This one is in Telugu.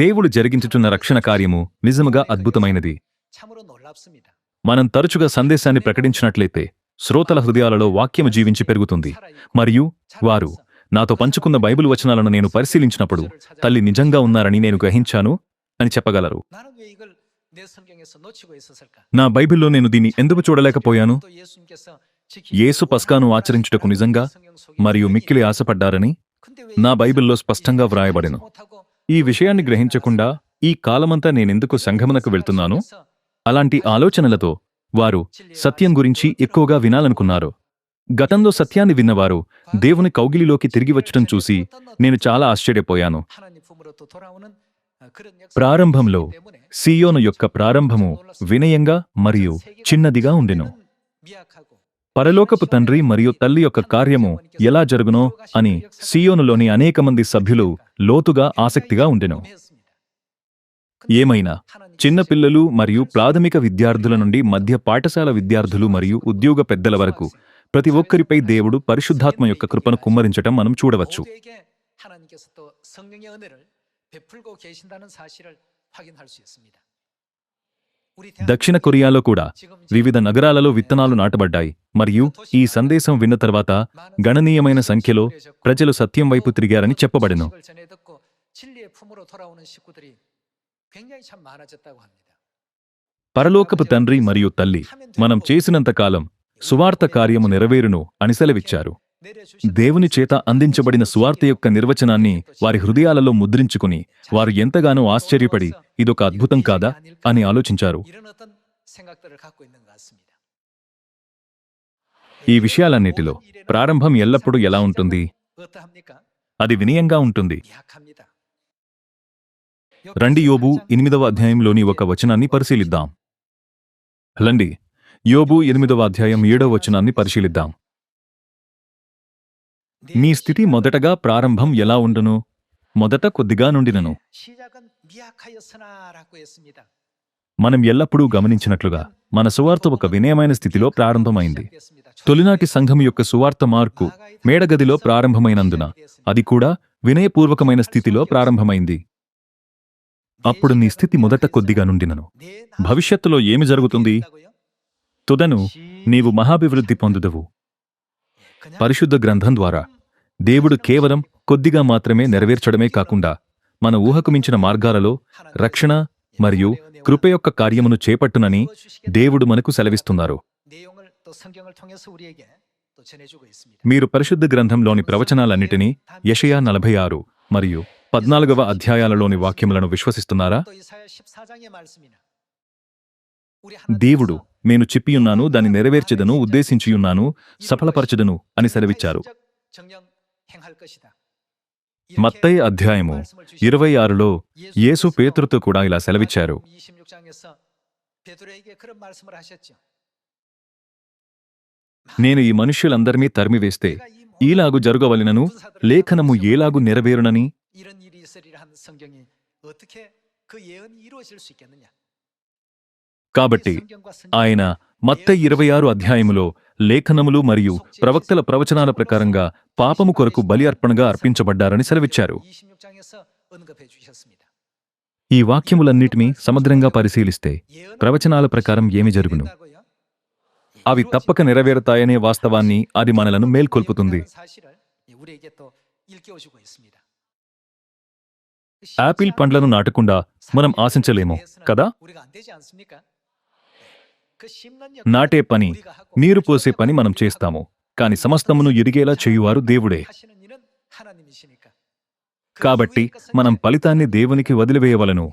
దేవుడు జరిగించుచున్న రక్షణ కార్యము నిజముగా అద్భుతమైనది. మనం తరచుగా సందేశాన్ని ప్రకటించినట్లయితే శ్రోతల హృదయాలలో వాక్యము జీవించి పెరుగుతుంది. మరియు వారు నాతో పంచుకున్న బైబిల్ వచనాలను నేను పరిశీలించినప్పుడు తల్లి నిజంగా ఉన్నారని నేను గ్రహించాను అని చెప్పగలరు. నా బైబిల్లో నేను దీన్ని ఎందుకు చూడలేకపోయాను? యేసు పస్కాను ఆచరించుటకు నిజంగా మరియు మిక్కిలి ఆశపడ్డారని నా బైబిల్లో స్పష్టంగా వ్రాయబడెను. ఈ విషయాన్ని గ్రహించకుండా ఈ కాలమంతా నేనెందుకు సంఘమునకు వెళ్తున్నాను? అలాంటి ఆలోచనలతో వారు సత్యం గురించి ఎక్కువగా వినాలనుకున్నారు. గతంలో సత్యాన్ని విన్నవారు దేవుని కౌగిలిలోకి తిరిగి వచ్చటం చూసి నేను చాలా ఆశ్చర్యపోయాను. ప్రారంభంలో సీయోను యొక్క ప్రారంభము వినయంగా మరియు చిన్నదిగా ఉండెను. పరలోకపు తండ్రి మరియు తల్లి యొక్క కార్యము ఎలా జరుగునో అని సీయోనులోని అనేక మంది సభ్యులు లోతుగా ఆసక్తిగా ఉండెను. ఏమైనా చిన్నపిల్లలు మరియు ప్రాథమిక విద్యార్థుల నుండి మధ్య పాఠశాల విద్యార్థులు మరియు ఉద్యోగ పెద్దల వరకు ప్రతి ఒక్కరిపై దేవుడు పరిశుద్ధాత్మ యొక్క కృపను కుమ్మరించటం మనం చూడవచ్చు. దక్షిణ కొరియాలో కూడా వివిధ నగరాలలో విత్తనాలు నాటబడ్డాయి మరియు ఈ సందేశం విన్న తర్వాత గణనీయమైన సంఖ్యలో ప్రజలు సత్యం వైపు తిరిగారని చెప్పబడెను. పరలోకపు తండ్రి మరియు తల్లి మనం చేసినంతకాలం సువార్త కార్యము నెరవేరును అని సెలవిచ్చారు. దేవుని చేత అందించబడిన సువార్త యొక్క నిర్వచనాన్ని వారి హృదయాలలో ముద్రించుకుని వారు ఎంతగానో ఆశ్చర్యపడి ఇదొక అద్భుతం కాదా అని ఆలోచించారు. ఈ విషయాలన్నిటిలో ప్రారంభం ఎల్లప్పుడూ ఎలా ఉంటుంది? అది వినయంగా ఉంటుంది. రండి యోబు 8వ అధ్యాయంలోని ఒక వచనాన్ని పరిశీలిద్దాం. రండి యోబు 8వ అధ్యాయం 7వ వచనాన్ని పరిశీలిద్దాం. మీ స్థితి మొదటగా ప్రారంభం ఎలా ఉండును? మొదట కొద్దిగా నుండినను. మనం ఎల్లప్పుడూ గమనించినట్లుగా మన సువార్త ఒక వినయమైన స్థితిలో ప్రారంభమైంది. తొలినాటి సంఘం యొక్క సువార్త మార్కు మేడగదిలో ప్రారంభమైనందున అది కూడా వినయపూర్వకమైన స్థితిలో ప్రారంభమైంది. అప్పుడు నీ స్థితి మొదట కొద్దిగా నుండినను. భవిష్యత్తులో ఏమి జరుగుతుంది? తుదను నీవు మహాభివృద్ధి పొందుదువు. పరిశుద్ధ గ్రంథం ద్వారా దేవుడు కేవలం కొద్దిగా మాత్రమే నెరవేర్చడమే కాకుండా మన ఊహకు మించిన మార్గాలలో రక్షణ మరియు కృప యొక్క కార్యమును చేపట్టునని దేవుడు మనకు సెలవిస్తున్నారు. మీరు పరిశుద్ధ గ్రంథంలోని ప్రవచనాలన్నిటినీ యెషయా 46 మరియు 14వ అధ్యాయాలలోని వాక్యములను విశ్వసిస్తున్నారా? దేవుడు నేను చెప్పియున్నాను, దాన్ని నెరవేర్చెదను, ఉద్దేశించియున్నాను, సఫలపరచెదను అని సెలవిచ్చారు. మత్తయి అధ్యాయము 26లో యేసు పేతురుతో కూడా ఇలా సెలవిచ్చారు. నేను ఈ మనుష్యులందరినీ తరిమివేస్తే ఈలాగు జరుగవలెనను లేఖనము ఏలాగు నెరవేరునని. కాబట్టి ఆయన మత్తయి 26 అధ్యాయములో లేఖనములు మరియు ప్రవక్తల ప్రవచనాల ప్రకారంగా పాపము కొరకు బలి అర్పణగా అర్పించబడ్డారని సెలవిచ్చారు. ఈ వాక్యములన్నిటినీ సమగ్రంగా పరిశీలిస్తే ప్రవచనాల ప్రకారం ఏమి జరుగును? అవి తప్పక నెరవేరుతాయనే వాస్తవాన్ని అది మనలను మేల్కొల్పుతుంది. యాపిల్ పండ్లను నాటకుండా మనం ఆశించలేము కదా? నాటే పని, నీరు పోసే పని మనం చేస్తాము, కాని సమస్తమును ఎరిగేలా చేయువారు దేవుడే. కాబట్టి మనం ఫలితాన్ని దేవునికి వదిలివేయవలను.